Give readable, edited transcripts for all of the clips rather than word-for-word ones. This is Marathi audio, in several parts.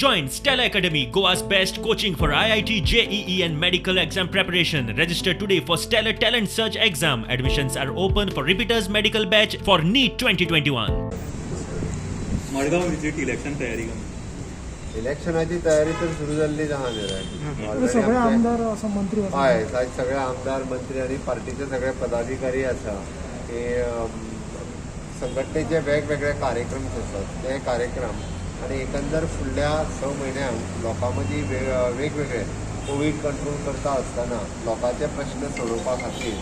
Join Stella Academy, Goa's best coaching for IIT, JEE and medical exam preparation. Register today for Stellar Talent Search exam. Admissions are open for repeaters medical batch for NEET 2021. Madgaon visit election तयारी का इलेक्शनाची तयारी तर सुरू झालेली सगळे आमदार असं मंत्री हय सगळे आमदार मंत्री आणि पार्टीचे सगळे पदाधिकारी आसा ते संघटनेचे वेगवेगळे कार्यक्रम आसात ते कार्यक्रम आणि एकंदर फुडल्या 6 म्हयन्यांक लोकां मदीं वेगवेगळे कोविड कंट्रोल करता आसतना लोकांचे प्रश्न सोडोवपा खातीर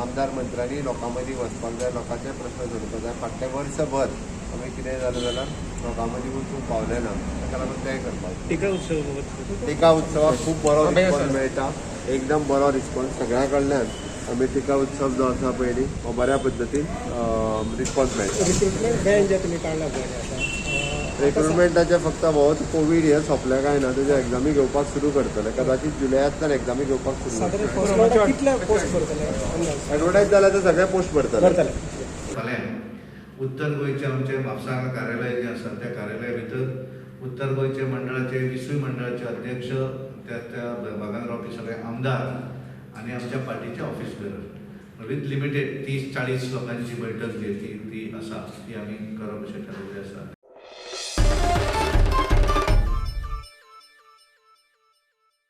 आमदार मंत्र्यांनी लोकां मदीं वचपाक जाय, लोकांचे प्रश्न सोडोवपाक जाय. फाटले वर्सभर आमी कितें जालें जाल्यार लोकां मदीं वचूंक पावले ना, ताका लागून तें करपाक टिका उत्सवाक खूब बरो रिस्पॉन्स मेळटा, एकदम बरो रिस्पॉन्स सगळ्या कडल्यान. आमी टिका उत्सव जो आसा पयलीं हो बऱ्या पद्दतीन रिस्पॉन्स मेळटा. रिक्रुटमेंटाचे फक्त होच कोविड हे सोंपले काय ना, तेजे एग्जामी घेवपाक सुरू करतले. कदाचित जुलयांतल्यान एग्जामी घेवपाक सुरू एडवर्टायज जाल्यार ते सगळे पोस्ट भरतले. उत्तर गोयचे आमचे म्हापसा कार्यालय जे आसा त्या कार्यालया भितर उत्तर गोयचे मंडळाचे 20 मंडळाचे अध्यक्ष त्या भागांत रावपी सगळे आमदार आणि आमच्या पार्टीचे ऑफिस बेरर विथ लिमिटेड 30-40 लोकांची बैठक जी ती आसा ती आमी करप अशें ठरवलें आसा.